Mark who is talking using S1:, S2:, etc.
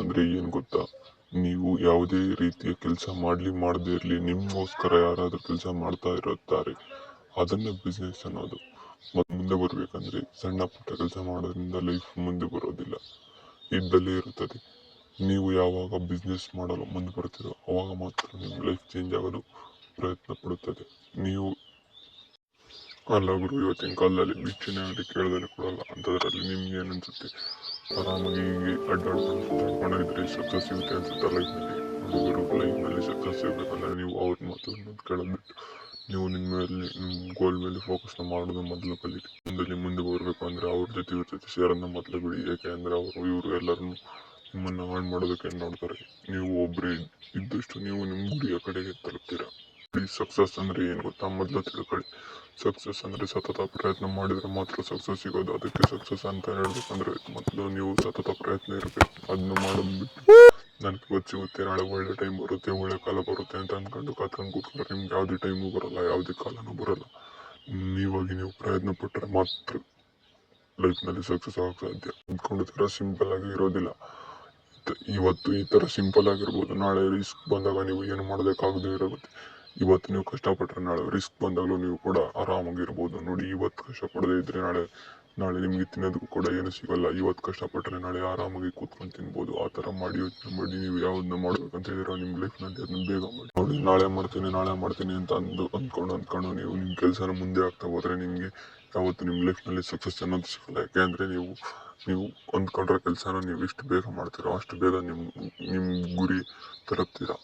S1: ಅಂದರೆ ಏನು ಗೊತ್ತಾ, ನೀವು ಯಾವುದೇ ರೀತಿಯ ಕೆಲಸ ಮಾಡದೇ ಇರಲಿ, ನಿಮಗೋಸ್ಕರ ಯಾರಾದರೂ ಕೆಲಸ ಮಾಡ್ತಾ ಇರುತ್ತಾರೆ, ಅದನ್ನೇ ಬಿಸ್ನೆಸ್ ಅನ್ನೋದು. ಮತ್ತು ಮುಂದೆ ಬರಬೇಕಂದ್ರೆ ಸಣ್ಣ ಪುಟ್ಟ ಕೆಲಸ ಮಾಡೋದ್ರಿಂದ ಲೈಫ್ ಮುಂದೆ ಬರೋದಿಲ್ಲ, ಇದ್ದಲ್ಲೇ ಇರುತ್ತದೆ. ನೀವು ಯಾವಾಗ ಬಿಸ್ನೆಸ್ ಮಾಡಲು ಮುಂದೆ ಬರ್ತೀರೋ ಅವಾಗ ಮಾತ್ರ ನಿಮ್ಮ ಲೈಫ್ ಚೇಂಜ್ ಆಗಲು ಪ್ರಯತ್ನ ಪಡುತ್ತದೆ. ನೀವು ಅಲ್ಲ ಗುರು, ಇವತ್ತಿನ ಕಾಲದಲ್ಲಿ ಭಿಕ್ಷೆನೇ ಆಗಲಿ ಕೇಳದಲ್ಲಿ ಕೊಡಲ್ಲ. ಅಂಥದ್ರಲ್ಲಿ ನಿಮ್ಗೆ ಏನು ಅನ್ಸುತ್ತೆ, ಆರಾಮಾಗಿ ಹೀಗೆ ಅಡ್ಡಾಡ್ಕೊಂಡಿದ್ರೆ ಸಕ್ಸಸ್ ಸಿಗುತ್ತೆ ಅನ್ಸುತ್ತೆ ಲೈಫ್ನಲ್ಲಿ. ಹುಡುಗರು ಲೈಫ್ನಲ್ಲಿ ಸಕ್ಸಸ್ ಸಿಗಬೇಕಂದ್ರೆ ನೀವು ಅವ್ರ ಮಾತನ್ನು ಕೇಳೋದು ಬಿಟ್ಟು ನೀವು ನಿಮ್ಮ ಮೇಲೆ, ನಿಮ್ಮ ಗೋಲ್ ಮೇಲೆ ಫೋಕಸ್ನ ಮಾಡೋದು ಮೊದಲು ಕಲೀರಿ. ಮುಂದೆ ಬರಬೇಕು ಅಂದರೆ ಅವ್ರ ಜೊತೆ ಸೇರೋದನ್ನ ಮೊದಲು ಬಿಡಿ. ಯಾಕೆ ಅಂದರೆ ಇವರು ಎಲ್ಲರೂ ನಿಮ್ಮನ್ನು ಹಾಳು ಮಾಡೋದಕ್ಕೆ ನೋಡ್ತಾರೆ. ನೀವು ಒಬ್ಬರೇ ಇದ್ದಷ್ಟು ನೀವು ನಿಮ್ಮ ಗುರಿಯ ಕಡೆಗೆ ತಲುಪ್ತೀರಾ. ಸಕ್ಸಸ್ ಅಂದರೆ ಏನು ಗೊತ್ತಾ, ಮೊದಲು ತಿಳ್ಕೊಳ್ಳಿ. ಸಕ್ಸಸ್ ಅಂದರೆ ಸತತ ಪ್ರಯತ್ನ ಮಾಡಿದರೆ ಮಾತ್ರ ಸಕ್ಸಸ್ ಸಿಗೋದು. ಅದಕ್ಕೆ ಸಕ್ಸಸ್ ಅಂತ ಹೇಳ್ಬೇಕಂದ್ರೆ ಮೊದಲು ನೀವು ಸತತ ಪ್ರಯತ್ನ ಇರಬೇಕು. ಅದನ್ನು ಮಾಡೋದು ಬಿಟ್ಟು ನನಗೆ ಇವತ್ತು ಸಿಗುತ್ತೆ, ನಾಳೆ ಒಳ್ಳೆ ಟೈಮ್ ಬರುತ್ತೆ, ಒಳ್ಳೆ ಕಾಲ ಬರುತ್ತೆ ಅಂತ ಅಂದ್ಕೊಂಡು ಕಾತ್ಕೊಂಡು ಕೂತ್ಕೊಂಡ್ರೆ ನಿಮ್ಗೆ ಯಾವುದೇ ಟೈಮು ಬರೋಲ್ಲ, ಯಾವುದೇ ಕಾಲನೂ ಬರೋಲ್ಲ. ನೀವು ಪ್ರಯತ್ನ ಪಟ್ಟರೆ ಮಾತ್ರ ಲೈಫ್ನಲ್ಲಿ ಸಕ್ಸಸ್ ಆಗಕ್ಕೆ ಸಾಧ್ಯ. ಅಂದ್ಕೊಂಡು ಥರ ಸಿಂಪಲ್ ಆಗಿ ಇರೋದಿಲ್ಲ. ಇವತ್ತು ಈ ಥರ ಸಿಂಪಲ್ ಆಗಿರ್ಬೋದು, ನಾಳೆ ರಿಸ್ಕ್ ಬಂದಾಗ ನೀವು ಏನು ಮಾಡೋದಕ್ಕಾಗದೇ ಇರುತ್ತೆ. ಇವತ್ತು ನೀವು ಕಷ್ಟಪಟ್ಟರೆ ನಾಳೆ ರಿಸ್ಕ್ ಬಂದಾಗಲೂ ನೀವು ಕೂಡ ಆರಾಮಾಗಿರ್ಬೋದು. ನೋಡಿ, ಇವತ್ತು ಕಷ್ಟಪಡದೇ ಇದ್ದರೆ ನಾಳೆ ನಿಮಗೆ ತಿನ್ನೋದಕ್ಕೂ ಕೂಡ ಏನು ಸಿಗಲ್ಲ. ಇವತ್ತು ಕಷ್ಟಪಟ್ಟರೆ ನಾಳೆ ಆರಾಮಾಗಿ ಕೂತ್ಕೊಂಡು ತಿನ್ಬೋದು. ಆ ಥರ ಮಾಡಿ ಯೋಚನೆ ಮಾಡಿ ನೀವು ಯಾವ್ದನ್ನ ಮಾಡ್ಬೇಕಂತ ಹೇಳಿರೋ ನಿಮ್ಮ ಲೈಫ್ನಲ್ಲಿ ಅದನ್ನ ಬೇಗ ಮಾಡಿ. ನೋಡಿ, ನಾಳೆ ಮಾಡ್ತೀನಿ ಅಂತ ಅಂದ್ಕೊಂಡು ನೀವು ನಿಮ್ಮ ಕೆಲಸನ ಮುಂದೆ ಆಗ್ತಾ ಹೋದರೆ ನಿಮಗೆ ಯಾವತ್ತು ನಿಮ್ಮ ಲೈಫ್ನಲ್ಲಿ ಸಕ್ಸಸ್ ಅನ್ನೋದು ಸಿಗಲ್ಲ. ಯಾಕೆ ಅಂದರೆ ನೀವು ಅಂದ್ಕೊಂಡ್ರೆ ಕೆಲಸನ ನೀವು ಎಷ್ಟು ಬೇಗ ಮಾಡ್ತೀರೋ ಅಷ್ಟು ಬೇಗ ನಿಮ್ಮ ಗುರಿ ತಲುಪ್ತೀರಾ.